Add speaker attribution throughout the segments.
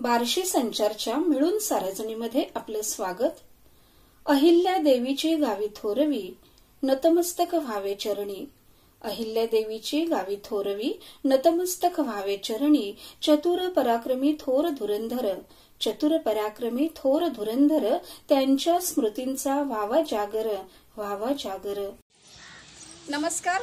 Speaker 1: बार्शी संचारच्या मिळून साऱ्याजणीमध्ये आपलं स्वागत। अहिल्या देवीची गावी थोरवी, नतमस्तक व्हावे चरणी। अहिल्या देवीची गावी थोरवी, नतमस्तक व्हावे चरणी। चतुर पराक्रमी थोर धुरंधर, चतुर पराक्रमी थोर धुरंधर, त्यांच्या स्मृतींचा व्हावा जागर, व्हावा जागर। नमस्कार।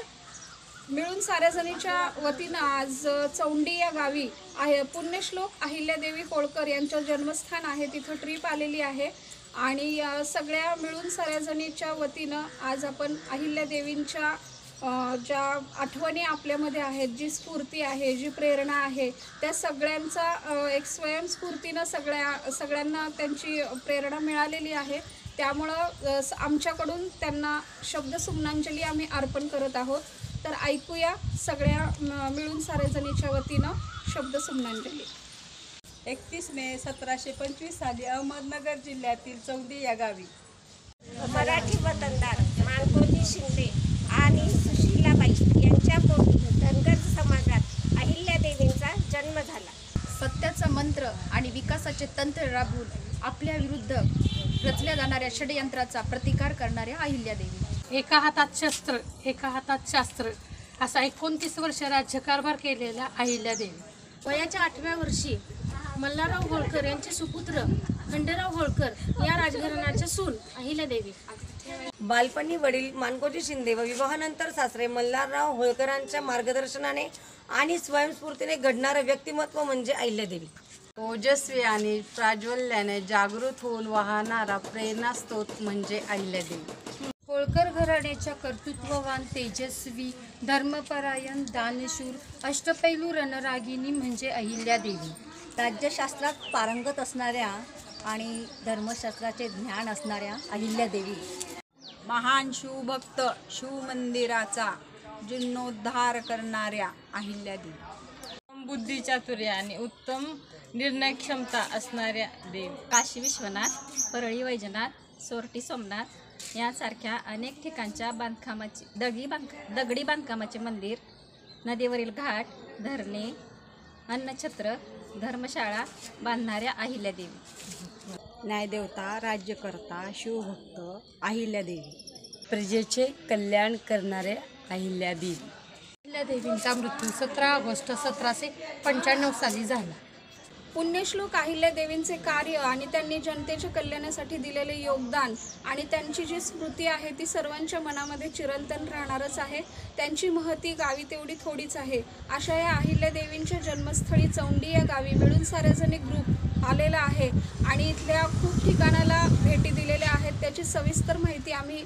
Speaker 1: मिळून साऱ्याजणीच्या वतीनं आज चौंडी या गावी आहे पुण्यश्लोक अहिल्यादेवी होळकर यांचं जन्मस्थान आहे, तिथं ट्रिप आलेली आहे आणि सगळ्या मिळून साऱ्याजणीच्या वतीनं आज आपण अहिल्यादेवींच्या ज्या आठवणी आपल्यामध्ये आहेत, जी स्फूर्ती आहे, जी प्रेरणा आहे, त्या सगळ्यांचा एक स्वयंस्फूर्तीनं सगळ्यांना त्यांची प्रेरणा मिळालेली आहे। त्यामुळं आमच्याकडून त्यांना शब्दसुमनांजली आम्ही अर्पण करत आहोत। तर ऐकूया सगळ्या मिळून साऱ्याजणीच्या वतीनं शब्दसुमनांजली।
Speaker 2: 31 मे 1725 साली अहमदनगर जिल्ह्यातील चौंडी या गावी
Speaker 3: मराठी वतनदार माणकोजी शिंदे आणि सुशीलाबाई यांच्या पोटी धनगर समाजात अहिल्यादेवींचा जन्म झाला।
Speaker 4: सत्याचा मंत्र आणि विकासाचे तंत्र राबवून आपल्या विरुद्ध रचल्या जाणाऱ्या षडयंत्राचा प्रतिकार करणाऱ्या अहिल्यादेवी।
Speaker 5: एका हातात शस्त्र एका हातात शास्त्र असा 29 वर्ष राज्यकारभार केलेल्या अहिल्यादेवी
Speaker 4: वयाच्या 8व्या वर्षी मल्हारराव होळकर यांचे सुपुत्र खंडेराव होळकर या राजघराण्याच्या सून अहिल्यादेवी।
Speaker 6: बालपणी वडील माणकोजी शिंदे व विवाहानंतर सासरे मल्हारराव होळकरांच्या मार्गदर्शनाने आणि स्वयंस्फूर्तीने घडणारं व्यक्तिमत्व म्हणजे अहिल्यादेवी।
Speaker 2: ओजस्वी आणि प्राज्वल्याने जागृत होऊन वाहणारा प्रेरणास्रोत म्हणजे अहिल्यादेवी।
Speaker 5: होळकर घराण्याच्या कर्तृत्ववान, तेजस्वी, धर्मपरायण, दानशूर, अष्टपैलू रणरागिणी म्हणजे अहिल्यादेवी।
Speaker 7: राज्यशास्त्रात पारंगत असणाऱ्या आणि धर्मशास्त्राचे ज्ञान असणाऱ्या अहिल्यादेवी।
Speaker 2: महान शिवभक्त, शिवमंदिराचा जीर्णोद्धार करणाऱ्या अहिल्यादेवी। बुद्धिचातुर्य आणि उत्तम निर्णय क्षमता असणाऱ्या देवी।
Speaker 8: काशी विश्वनाथ, परळी वैजनाथ, सोरटी सोमनाथ यांसारख्या अनेक ठिकाणच्या दगडी बांधकामाचे मंदिर, नदीवरील घाट, धरणे, अन्नछत्र, धर्मशाळा बांधणाऱ्या अहिल्यादेवी।
Speaker 6: न्यायदेवता, राज्यकर्ता, शिवभक्त अहिल्यादेवी।
Speaker 2: प्रजेचे कल्याण करणाऱ्या अहिल्यादेवी।
Speaker 5: अहिल्यादेवींचा मृत्यू 17 ऑगस्ट 1795 साली झाला।
Speaker 1: पुण्यश्लोक अहिल्यादेवींचे कार्य आणि त्यांनी जनतेच्या कल्याणासाठी दिलेले योगदान आणि त्यांची जी स्मृती आहे ती सर्वांच्या मनामध्ये चिरंतन राहणारच आहे। त्यांची महती गावी तेवढी थोडीच आहे। अशा या अहिल्यादेवींच्या जन्मस्थळी चौंडी या गावी मिळून साऱ्याजणी ग्रुप आलेला आहे आणि इथल्या खूप ठिकाणाला भेटी दिलेल्या आहेत। त्याची सविस्तर माहिती आम्ही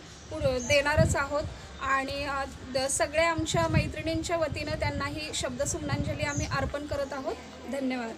Speaker 1: देणारच आहोत आणि सगळ्या आमच्या मैत्रिणींच्या वतीनं त्यांना ही शब्दसुमनांजली आम्ही अर्पण करत आहोत। धन्यवाद।